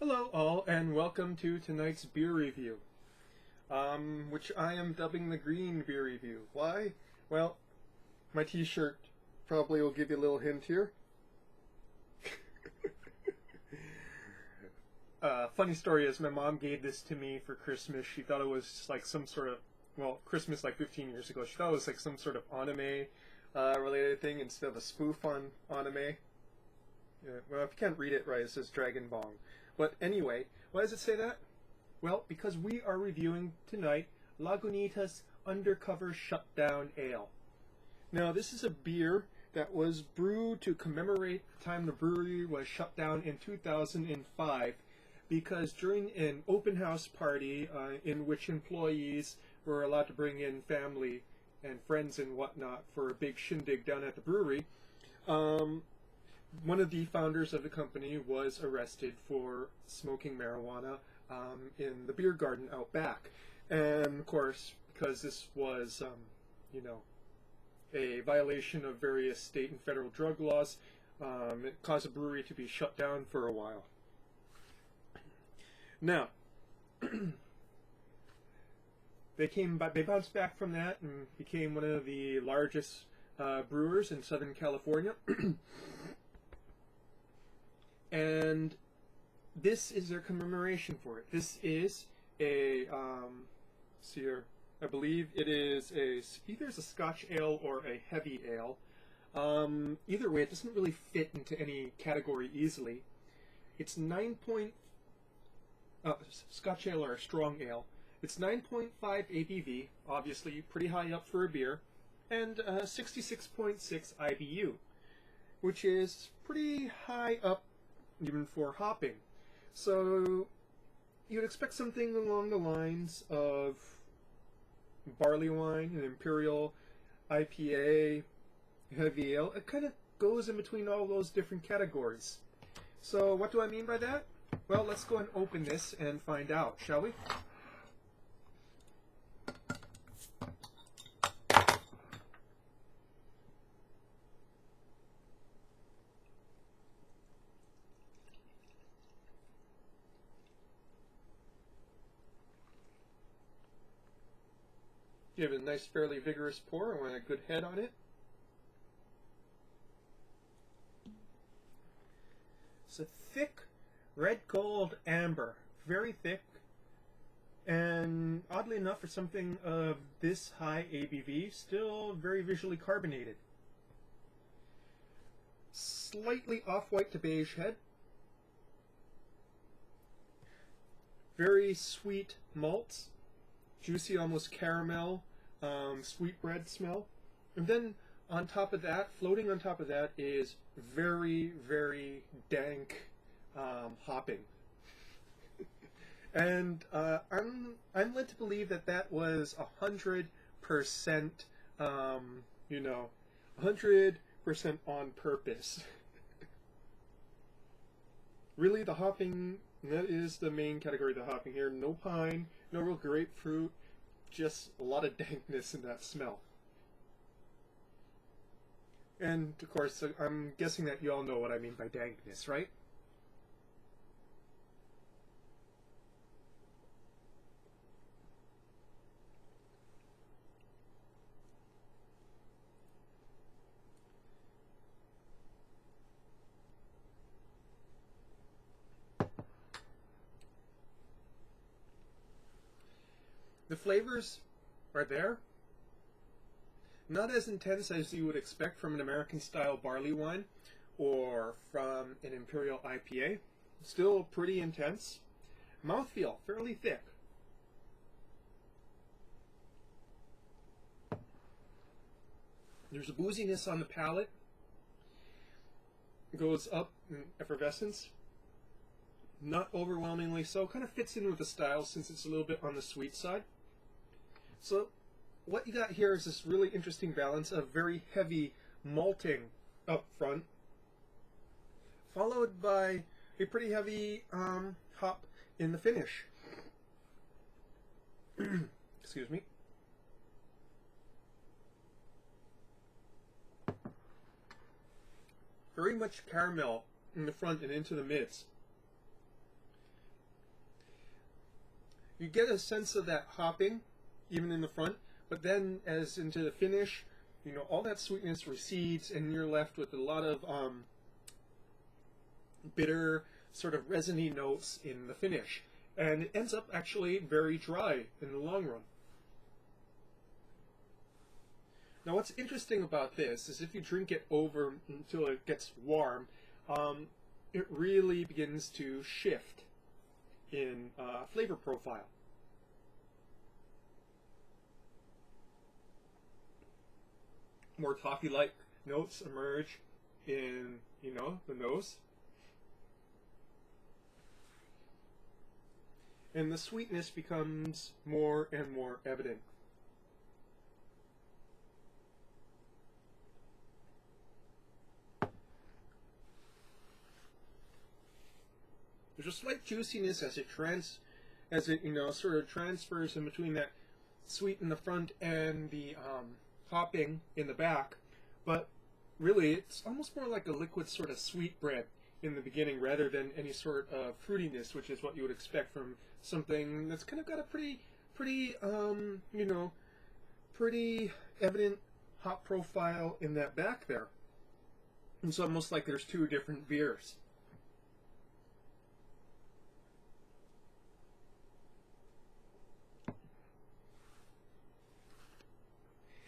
Hello all, and welcome to tonight's beer review, which I am dubbing the green beer review. Why? Well, my t-shirt probably will give you a little hint here. Funny story is my mom gave this to me for Christmas. She thought it was like some sort of, well, Christmas like 15 years ago. She thought it was like some sort of anime related thing instead of a spoof on anime. Yeah, well, if you can't read it right, it says Dragon Bong. But anyway, why does it say that? Well, because we are reviewing tonight Lagunitas Undercover Shutdown Ale. Now, this is a beer that was brewed to commemorate the time the brewery was shut down in 2005, because during an open house party in which employees were allowed to bring in family and friends and whatnot for a big shindig down at the brewery, one of the founders of the company was arrested for smoking marijuana in the beer garden out back. And of course, because this was, a violation of various state and federal drug laws, it caused the brewery to be shut down for a while. Now, they bounced back from that and became one of the largest brewers in Southern California. And this is their commemoration for it. This is a, see here, I believe it is either a Scotch ale or a heavy ale. Either way, it doesn't really fit into any category easily. It's Scotch ale or a strong ale. It's 9.5 ABV, obviously pretty high up for a beer, and 66.6 IBU, which is pretty high up even for hopping. So you'd expect something along the lines of barley wine, an imperial IPA, heavy ale. It kind of goes in between all those different categories. So what do I mean by that? Well, let's go and open this and find out, shall we? Give it a nice, fairly vigorous pour. I want a good head on it. It's a thick red gold amber, very thick, and oddly enough, for something of this high ABV, still very visually carbonated. Slightly off-white to beige head. Very sweet malts. Juicy, almost caramel, sweetbread smell. And then on top of that, floating on top of that, is very, very dank hopping. And I'm led to believe that that was 100%, 100% on purpose. Really, the hopping, that is the main category of the hopping here. No pine, no real grapefruit, just a lot of dankness in that smell. And of course, I'm guessing that you all know what I mean by dankness, right? The flavors are there. Not as intense as you would expect from an American-style barley wine or from an imperial IPA. Still pretty intense. Mouthfeel, fairly thick. There's a booziness on the palate. It goes up in effervescence. Not overwhelmingly so. Kind of fits in with the style since it's a little bit on the sweet side. So what you got here is this really interesting balance of very heavy malting up front, followed by a pretty heavy hop in the finish. Excuse me. Very much caramel in the front and into the mids. you get a sense of that hopping, even in the front, but then as into the finish, you know, all that sweetness recedes, and you're left with a lot of bitter, sort of resiny notes in the finish. And it ends up actually very dry in the long run. Now what's interesting about this is if you drink it over until it gets warm, it really begins to shift in flavor profile. More toffee-like notes emerge in, you know, the nose. And the sweetness becomes more and more evident. There's a slight juiciness as it you know, sort of transfers in between that sweet in the front and the hopping in the back, but really it's almost more like a liquid sort of sweet bread in the beginning rather than any sort of fruitiness, which is what you would expect from something that's kind of got a pretty you know, pretty evident hop profile in that back there. It's almost like there's two different beers.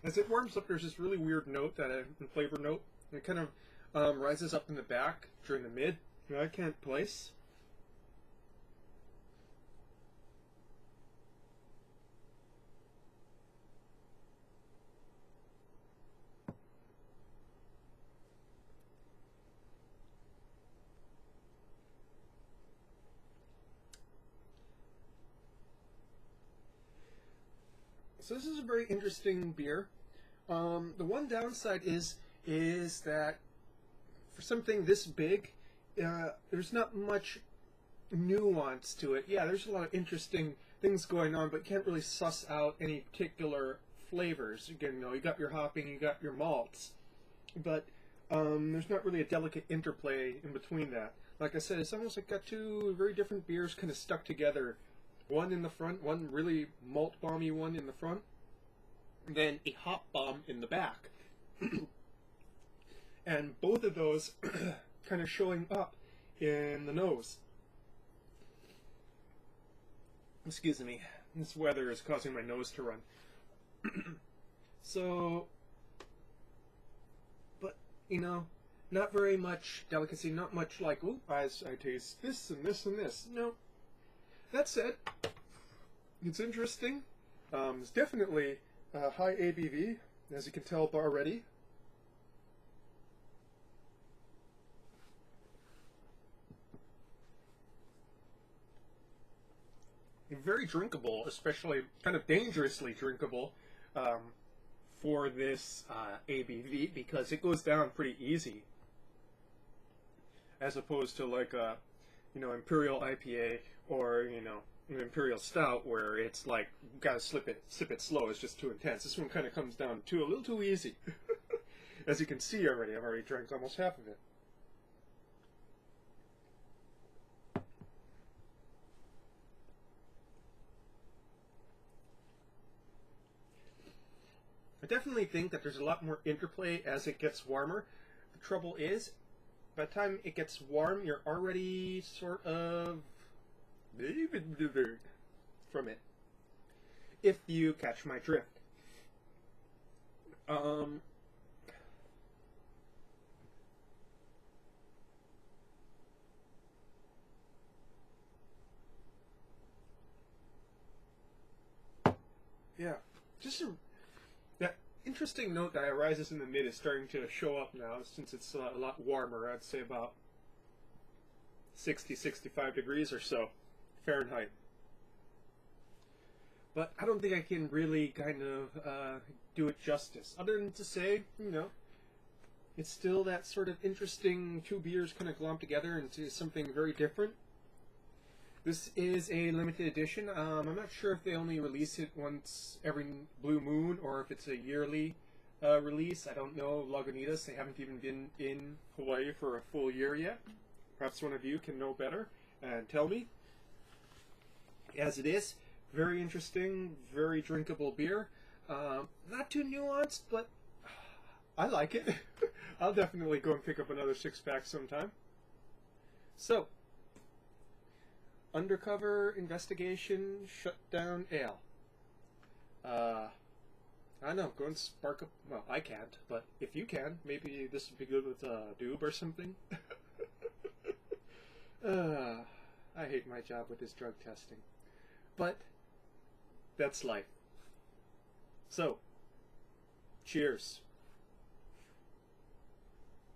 As it warms up, there's this really weird note, flavor note. It kind of rises up in the back during the mid, that I can't place. So this is a very interesting beer. The one downside is that for something this big, there's not much nuance to it. Yeah, there's a lot of interesting things going on, but you can't really suss out any particular flavors. Again, you know, you got your hopping, you got your malts, but there's not really a delicate interplay in between that. Like I said, it's almost like got two very different beers kind of stuck together. One in the front, one really malt bomby one in the front, and then a hop bomb in the back. And both of those kind of showing up in the nose. Excuse me, this weather is causing my nose to run. So, but, you know, not very much delicacy, not much like, oh, I taste this and this and this. No. That said, it's interesting. It's definitely high ABV, as you can tell already. Very drinkable, especially kind of dangerously drinkable for this ABV, because it goes down pretty easy, as opposed to like a, you know, Imperial IPA or, you know, an Imperial Stout, where it's like you gotta sip it slow. It's just too intense. This one kind of comes down to a little too easy. As you can see already, I've already drank almost half of it. I definitely think that there's a lot more interplay as it gets warmer. The trouble is, by the time it gets warm, you're already sort of from it, if you catch my drift. Yeah, just that interesting note that arises in the mid is starting to show up now, since it's a lot warmer. I'd say about 60-65 degrees or so Fahrenheit. But I don't think I can really kind of do it justice, other than to say, you know, it's still that sort of interesting two beers kind of glommed together into something very different. This is a limited edition. I'm not sure if they only release it once every blue moon or if it's a yearly release. I don't know. Lagunitas, they haven't even been in Hawaii for a full year yet. Perhaps one of you can know better and tell me. As it is, Very interesting, very drinkable beer. Not too nuanced, but I like it. I'll definitely go and pick up another 6-pack sometime. So, Undercover Investigation Shutdown Ale. I don't know, go and spark up. Well, I can't, but if you can, maybe this would be good with a doob or something. I hate my job with this drug testing. But that's life. So, cheers.